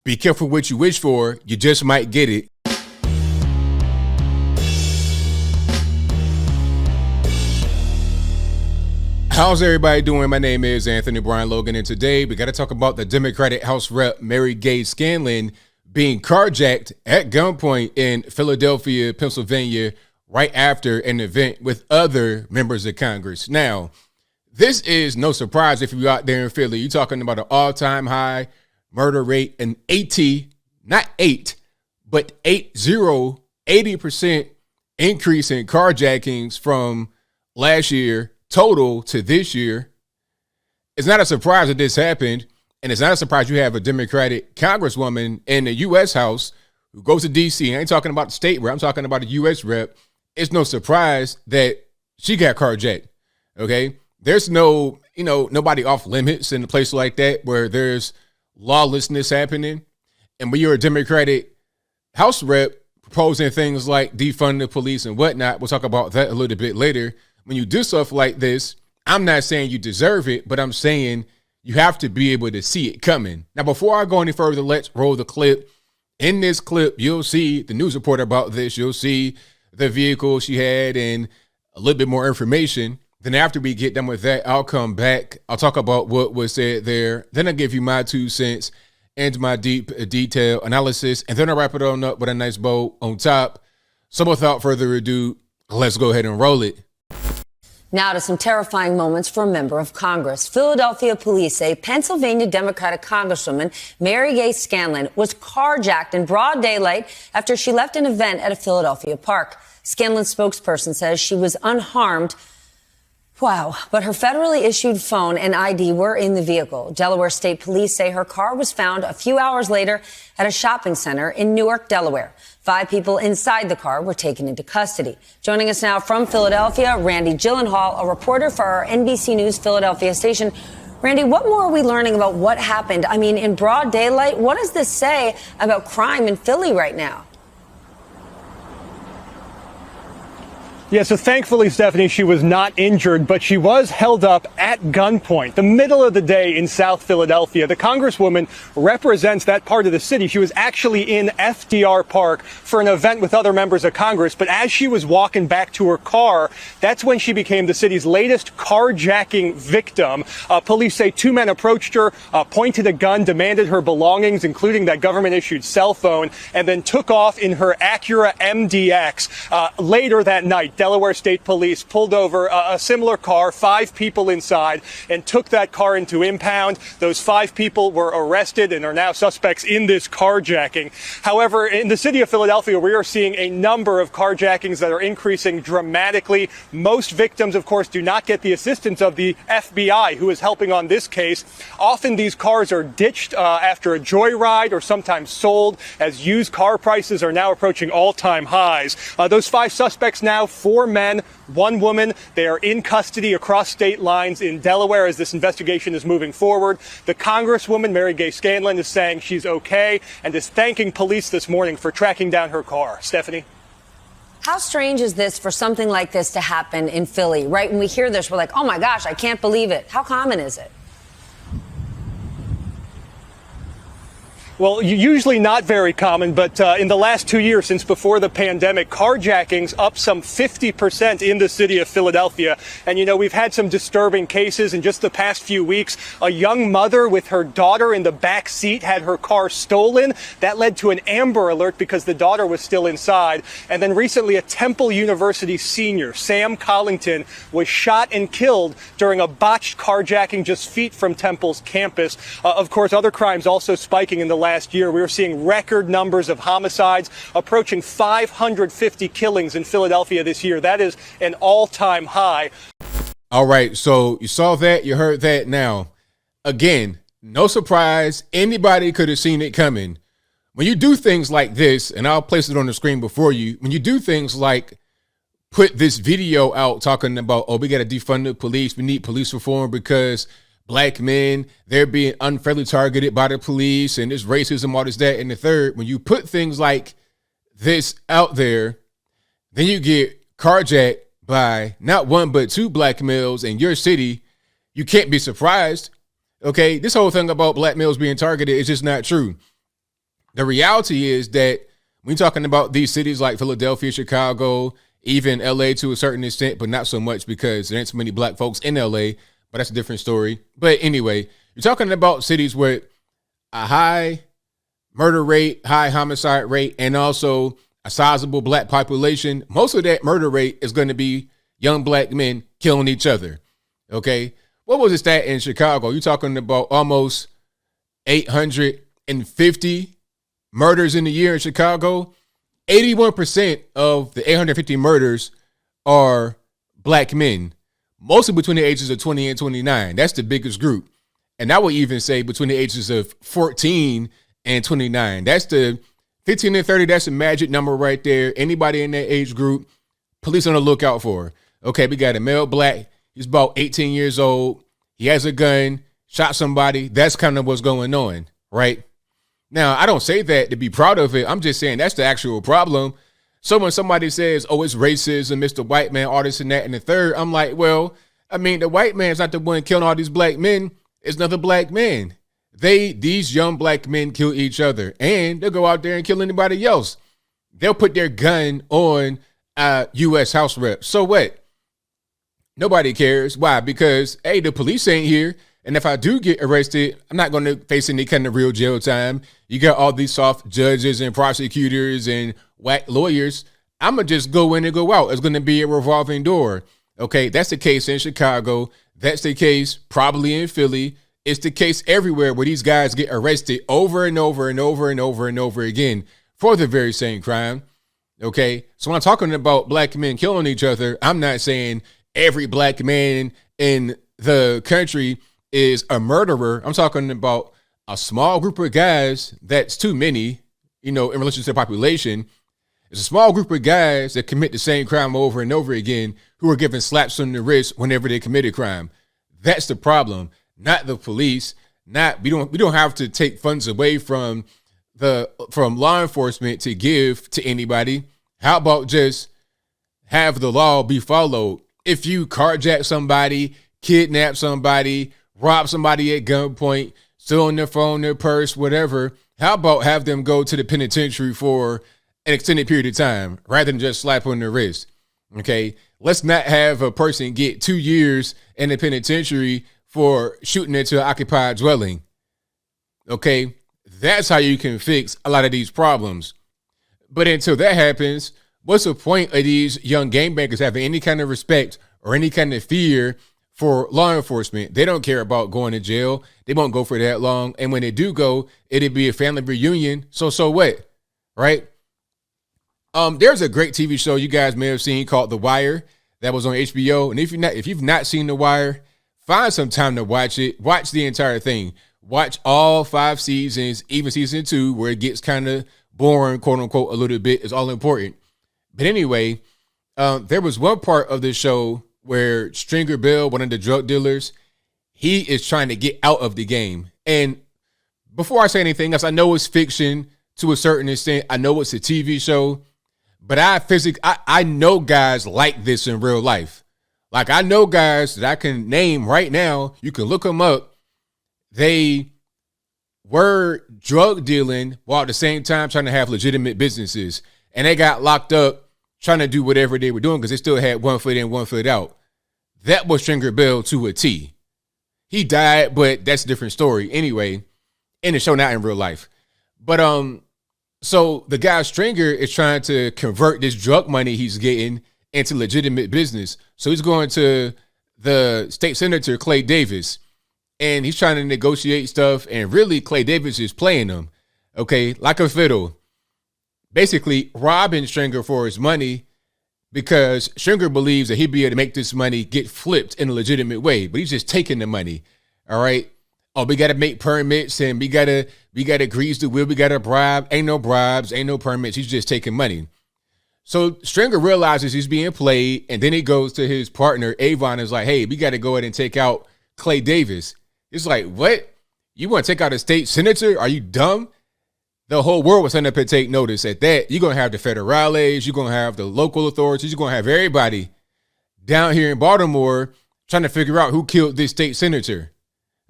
Be careful what you wish for. You just might get it. How's everybody doing? My name is Anthony Brian Logan, and today we got to talk about the Democratic House Rep Mary Gay Scanlon being carjacked at gunpoint in Philadelphia, Pennsylvania, right after an event with other members of Congress. Now, this is no surprise if you're out there in Philly. You're talking about an all-time high murder rate, an 80% increase in carjackings from last year total to this year. It's not a surprise that this happened, and it's not a surprise you have a Democratic congresswoman in the U.S. House who goes to D.C. I ain't talking about the state rep, I'm talking about a U.S. rep. It's no surprise that she got carjacked, okay? There's nobody off limits in a place like that where there's lawlessness happening. And when you're a Democratic House rep proposing things like defunding the police and whatnot, we'll talk about that a little bit later. When you do stuff like this, I'm not saying you deserve it, but I'm saying you have to be able to see it coming. Now, before I go any further, let's roll the clip. In this clip, you'll see the news report about this. You'll see the vehicle she had and a little bit more information. Then after we get done with that, I'll come back. I'll talk about what was said there. Then I'll give you my 2 cents and my deep detail analysis. And then I'll wrap it on up with a nice bow on top. So without further ado, let's go ahead and roll it. Now to some terrifying moments for a member of Congress. Philadelphia police say Pennsylvania Democratic Congresswoman Mary Gay Scanlon was carjacked in broad daylight after she left an event at a Philadelphia park. Scanlon's spokesperson says she was unharmed. Wow. But her federally issued phone and ID were in the vehicle. Delaware State Police say her car was found a few hours later at a shopping center in Newark, Delaware. 5 people inside the car were taken into custody. Joining us now from Philadelphia, Randy Gyllenhaal, a reporter for our NBC News Philadelphia station. Randy, what more are we learning about what happened? I mean, in broad daylight, what does this say about crime in Philly right now? Yeah, so thankfully, Stephanie, she was not injured, but she was held up at gunpoint, the middle of the day in South Philadelphia. The Congresswoman represents that part of the city. She was actually in FDR Park for an event with other members of Congress, but as she was walking back to her car, that's when she became the city's latest carjacking victim. Police say 2 men approached her, pointed a gun, demanded her belongings, including that government-issued cell phone, and then took off in her Acura MDX. Later that night, Delaware State Police pulled over a similar car, 5 people inside, and took that car into impound. Those 5 people were arrested and are now suspects in this carjacking. However, in the city of Philadelphia, we are seeing a number of carjackings that are increasing dramatically. Most victims, of course, do not get the assistance of the FBI, who is helping on this case. Often these cars are ditched after a joyride or sometimes sold, as used car prices are now approaching all-time highs. Those 5 suspects now, 4 men, 1 woman. They are in custody across state lines in Delaware as this investigation is moving forward. The Congresswoman, Mary Gay Scanlon, is saying she's okay and is thanking police this morning for tracking down her car. Stephanie? How strange is this for something like this to happen in Philly? Right when we hear this, we're like, oh my gosh, I can't believe it. How common is it? Well, usually not very common, but in the last 2 years since before the pandemic, carjackings up some 50% in the city of Philadelphia. And, you know, we've had some disturbing cases in just the past few weeks. A young mother with her daughter in the back seat had her car stolen. That led to an Amber Alert because the daughter was still inside. And then recently, a Temple University senior, Sam Collington, was shot and killed during a botched carjacking just feet from Temple's campus. Of course, other crimes also spiking in the last year. We are seeing record numbers of homicides, approaching 550 killings in Philadelphia this year. That is an all-time high. All right, so you saw that, you heard that. Now, again, no surprise. Anybody could have seen it coming. When you do things like this, and I'll place it on the screen before you, when you do things like put this video out talking about, oh, we got to defund the police, we need police reform because Black men, they're being unfairly targeted by the police, and there's racism, all this, that, and the third. When you put things like this out there, then you get carjacked by not 1 but 2 black males in your city. You can't be surprised. Okay, this whole thing about black males being targeted is just not true. The reality is that when you're talking about these cities like Philadelphia, Chicago, even LA to a certain extent, but not so much because there ain't so many black folks in LA, but that's a different story. But anyway, you're talking about cities with a high murder rate, high homicide rate, and also a sizable black population. Most of that murder rate is going to be young black men killing each other. Okay. What was the stat in Chicago? You're talking about almost 850 murders in a year in Chicago. 81% of the 850 murders are black men, mostly between the ages of 20 and 29. That's the biggest group. And I would even say between the ages of 14 and 29. That's the 15 and 30. That's a magic number right there. Anybody in that age group, police on the lookout for. Okay, we got a male black. He's about 18 years old. He has a gun, shot somebody. That's kind of what's going on, right? Now, I don't say that to be proud of it. I'm just saying that's the actual problem. So when somebody says, oh, it's racism, it's the white man, all this and that and the third, I'm like, well, I mean, the white man's not the one killing all these black men. It's another black man. These young black men kill each other, and they'll go out there and kill anybody else. They'll put their gun on a U.S. House rep. So what? Nobody cares. Why? Because, hey, the police ain't here. And if I do get arrested, I'm not going to face any kind of real jail time. You got all these soft judges and prosecutors and whack lawyers. I'm going to just go in and go out. It's going to be a revolving door. Okay, that's the case in Chicago. That's the case probably in Philly. It's the case everywhere where these guys get arrested over and over and over and over and over again for the very same crime. Okay, so when I'm talking about black men killing each other, I'm not saying every black man in the country is a murderer. I'm talking about a small group of guys that's too many, in relation to the population. It's a small group of guys that commit the same crime over and over again who are given slaps on the wrist whenever they commit a crime. That's the problem, not the police. We don't have to take funds away from law enforcement to give to anybody. How about just have the law be followed? If you carjack somebody, kidnap somebody, rob somebody at gunpoint, steal their phone, their purse, whatever, how about have them go to the penitentiary for an extended period of time rather than just slap on their wrist? Okay, let's not have a person get 2 years in the penitentiary for shooting into an occupied dwelling. Okay, that's how you can fix a lot of these problems. But until that happens, what's the point of these young gangbangers having any kind of respect or any kind of fear for law enforcement? They don't care about going to jail. They won't go for that long. And when they do go, it'll be a family reunion. So what? Right? There's a great TV show you guys may have seen called The Wire that was on HBO. And if you've not seen The Wire, find some time to watch it. Watch the entire thing. Watch all 5 seasons, even season 2, where it gets kind of boring, quote unquote, a little bit. It's all important. But anyway, there was one part of the show where Stringer Bell, one of the drug dealers, he is trying to get out of the game. And before I say anything else, I know it's fiction to a certain extent. I know it's a TV show, but I know guys like this in real life. Like, I know guys that I can name right now. You can look them up. They were drug dealing while at the same time trying to have legitimate businesses. And they got locked up trying to do whatever they were doing because they still had 1 foot in, 1 foot out. That was Stringer Bell to a T. He died, but that's a different story. Anyway, in the show, not in real life. But so the guy Stringer is trying to convert this drug money he's getting into legitimate business. So he's going to the state senator, Clay Davis, and he's trying to negotiate stuff. And really, Clay Davis is playing him, okay, like a fiddle, basically robbing Stringer for his money because Stringer believes that he'd be able to make this money get flipped in a legitimate way, but he's just taking the money. All right. Oh, we got to make permits and we got to grease the wheel. We got to bribe. Ain't no bribes. Ain't no permits. He's just taking money. So Stringer realizes he's being played. And then he goes to his partner, Avon, and is like, hey, we got to go ahead and take out Clay Davis. It's like, what? You want to take out a state senator? Are you dumb? The whole world was set up and take notice at that. You're going to have the federales. You're going to have the local authorities. You're going to have everybody down here in Baltimore trying to figure out who killed this state senator.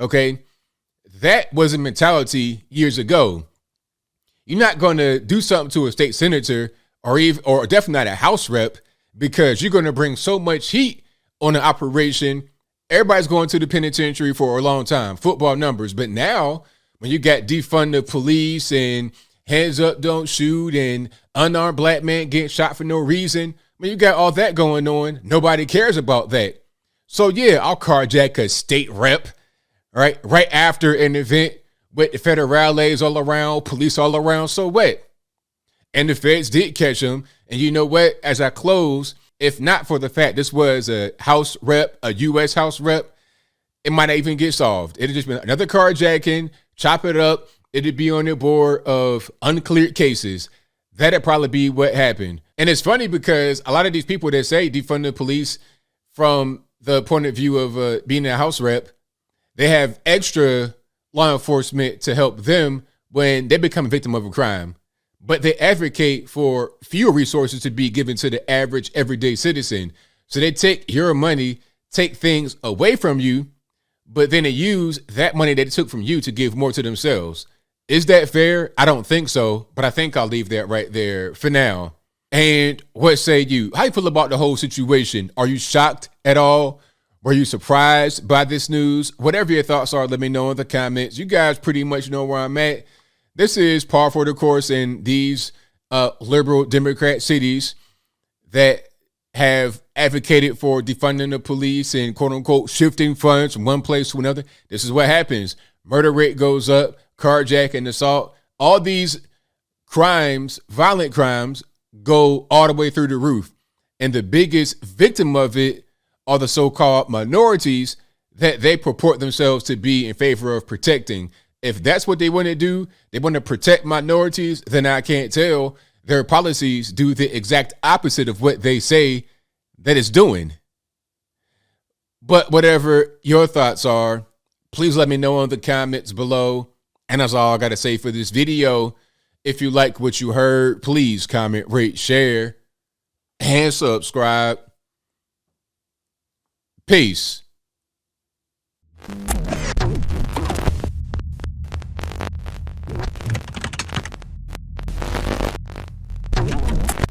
Okay. That was a mentality years ago. You're not going to do something to a state senator or definitely not a House rep, because you're going to bring so much heat on an operation. Everybody's going to the penitentiary for a long time, football numbers. But now when you got defund the police and hands up, don't shoot, and unarmed black man getting shot for no reason, when you got all that going on, nobody cares about that. So yeah, I'll carjack a state rep, right after an event with the federales all around, police all around. So what? And the feds did catch him. And you know what? As I close, if not for the fact this was a House rep, a U.S. House rep, it might not even get solved. It'd just been another carjacking, chop it up. It'd be on the board of uncleared cases. That'd probably be what happened. And it's funny because a lot of these people that say defund the police from the point of view of being a House rep, they have extra law enforcement to help them when they become a victim of a crime. But they advocate for fewer resources to be given to the average everyday citizen. So they take your money, take things away from you, but then they use that money that they took from you to give more to themselves. Is that fair? I don't think so, but I think I'll leave that right there for now. And what say you? How you feel about the whole situation? Are you shocked at all? Were you surprised by this news? Whatever your thoughts are, let me know in the comments. You guys pretty much know where I'm at. This is par for the course in these liberal Democrat cities that have advocated for defunding the police and quote unquote shifting funds from one place to another. This is what happens. Murder rate goes up, carjacking, assault, all these crimes, violent crimes, go all the way through the roof. And the biggest victim of it are the so-called minorities that they purport themselves to be in favor of protecting. If that's what they want to do, they want to protect minorities, then I can't tell. Their policies do the exact opposite of what they say that it's doing. But whatever your thoughts are, please let me know in the comments below. And that's all I got to say for this video. If you like what you heard, please comment, rate, share, and subscribe. Peace.